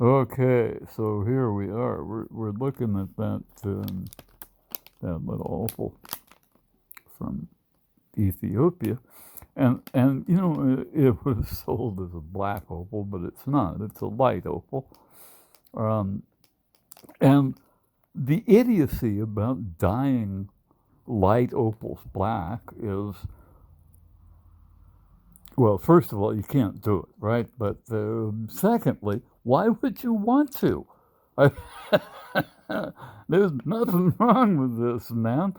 Okay, so here we are. We're looking at that little opal from Ethiopia, and it was sold as a black opal, but it's not. It's a light opal. Um, and the idiocy about dyeing light opals black is, well, first of all, you can't do it, right? But secondly, why would you want to? I, there's nothing wrong with this, man.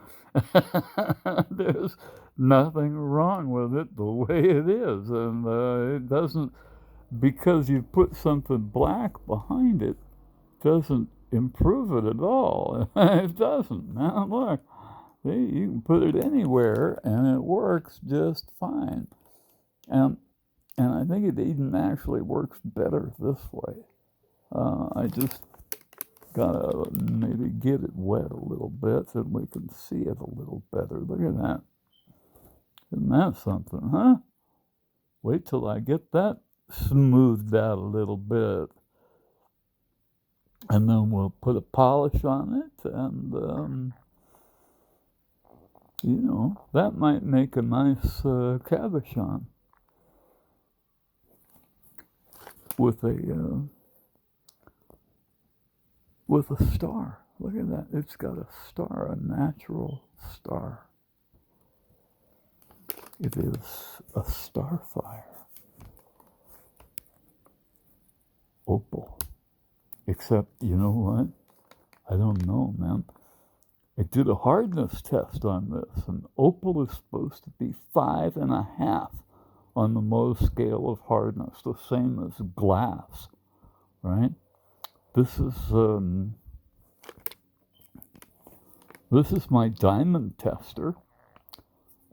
There's nothing wrong with it the way it is. And it doesn't, because you put something black behind it, doesn't improve it at all. It doesn't. Now, look, see, you can put it anywhere and it works just fine. And and I think it even actually works better this way. I just gotta maybe get it wet a little bit so we can see it a little better. Look at that. Isn't that something, huh? Wait till I get that smoothed out a little bit. And then we'll put a polish on it, and that might make a nice cabochon with a star. Look at that. It's got a star, a natural star. It is a starfire opal. Except, you know what? I don't know, man. I did a hardness test on this, and opal is supposed to be 5.5 on the Mohs scale of hardness, the same as glass, right? This is my diamond tester,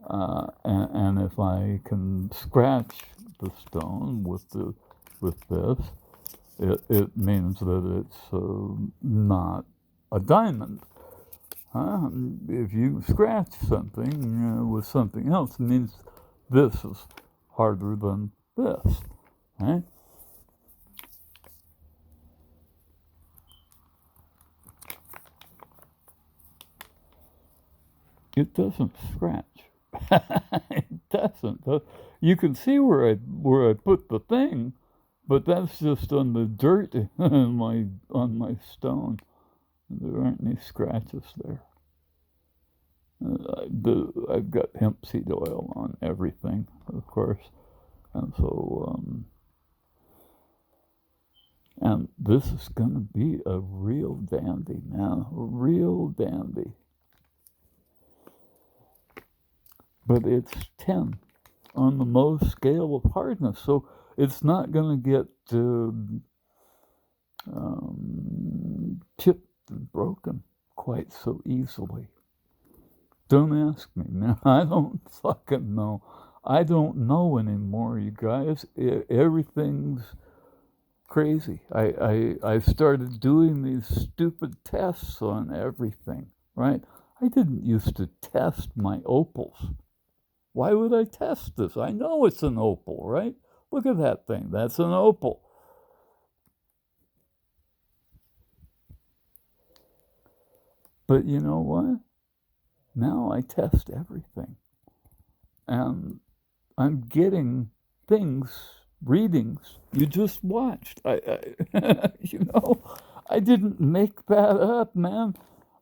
and if I can scratch the stone with this, it means that it's not a diamond. Huh? If you scratch something with something else, it means this is harder than this, right? It doesn't scratch. It doesn't. You can see where I put the thing, but that's just on the dirt on my stone. There aren't any scratches there. I've got hemp seed oil on everything, of course, and so and this is going to be a real dandy, man, a real dandy. But it's 10 on the Mohs scale of hardness, so it's not going to get chipped and broken quite so easily. Don't ask me, man. I don't fucking know. I don't know anymore, you guys. Everything's crazy. I started doing these stupid tests on everything, right? I didn't used to test my opals. Why would I test this? I know it's an opal, right? Look at that thing. That's an opal. But you know what? Now I test everything. And I'm getting readings you just watched. I didn't make that up, man.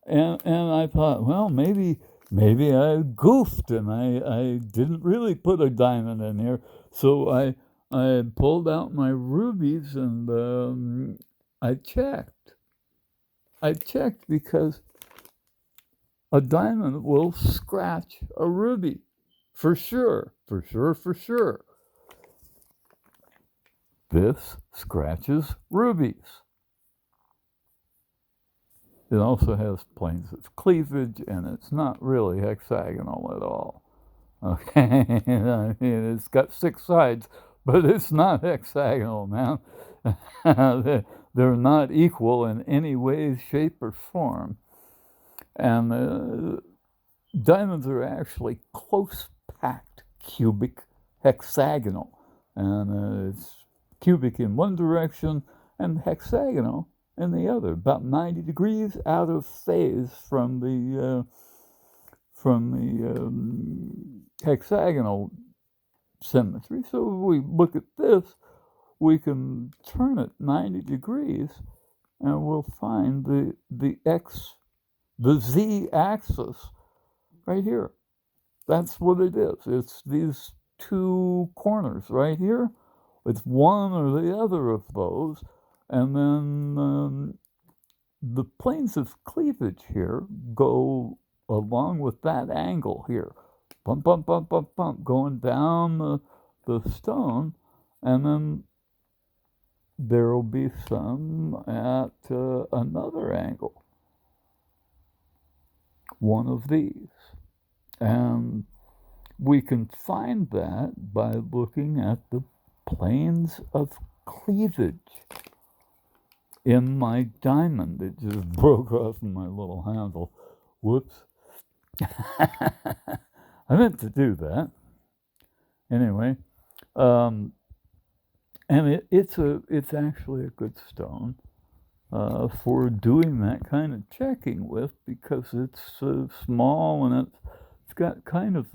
And I thought, well, maybe I goofed and I didn't really put a diamond in here. So I pulled out my rubies and I checked. I checked because a diamond will scratch a ruby. For sure, for sure, for sure. This scratches rubies. It also has planes of cleavage, and it's not really hexagonal at all. Okay, I mean, it's got 6 sides, but it's not hexagonal, man. They're not equal in any way, shape, or form. And diamonds are actually close packed cubic hexagonal. And it's cubic in one direction and hexagonal in the other, about 90 degrees out of phase from the hexagonal symmetry. So if we look at this, we can turn it 90 degrees and we'll find the z-axis right here. That's what it is. It's these two corners right here. It's one or the other of those. And then the planes of cleavage here go along with that angle here. Bump, bump, bump, bump, bump, going down the stone. And then there will be some at another angle. One of these. And we can find that by looking at the planes of cleavage in my diamond. It just broke off my little handle. Whoops. I meant to do that. Anyway, and it's actually a good stone for doing that kind of checking with, because it's small and it's got kind of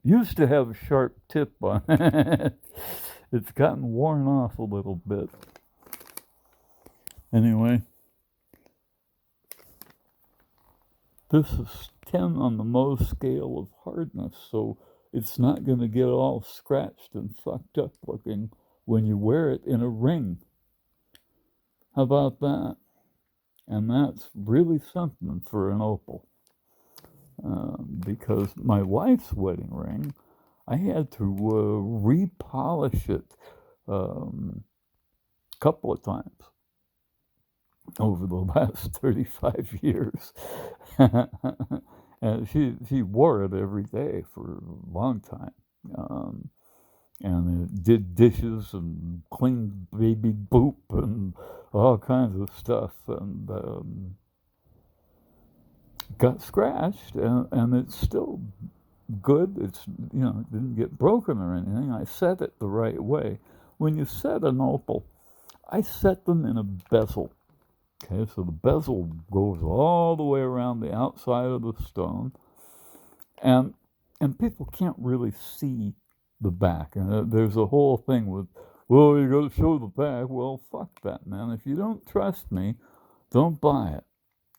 used to have a sharp tip on it. It's gotten worn off a little bit. Anyway, this is 10 on the Mohs scale of hardness, so it's not going to get all scratched and fucked up looking when you wear it in a ring. How about that? And that's really something for an opal. Because my wife's wedding ring, I had to repolish it a couple of times over the last 35 years. And she wore it every day for a long time. And it did dishes and cleaned baby boop and all kinds of stuff, and got scratched, and it's still good. It's, it didn't get broken or anything. I set it the right way. When you set an opal, I set them in a bezel. Okay, so the bezel goes all the way around the outside of the stone, and people can't really see the back. And there's a whole thing with, well, you got to show the back. Well, fuck that, man. If you don't trust me, don't buy it,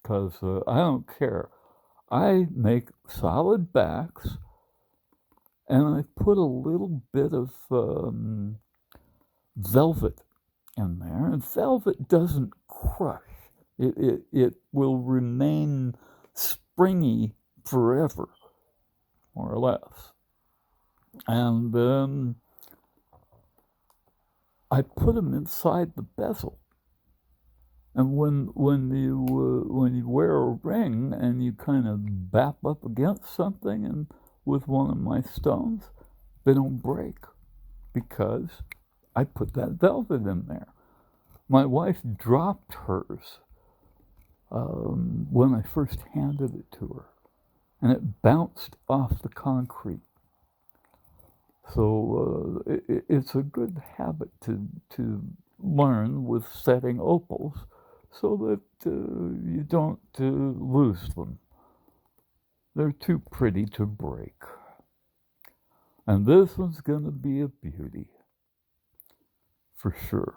because I don't care. I make solid backs, and I put a little bit of velvet in there, and velvet doesn't crush. It will remain springy forever, more or less. And I put them inside the bezel. And when you wear a ring and you kind of bap up against something and with one of my stones, they don't break, because I put that velvet in there. My wife dropped hers when I first handed it to her, and it bounced off the concrete. So it's a good habit to learn with setting opals, so that you don't lose them. They're too pretty to break. And this one's going to be a beauty, for sure.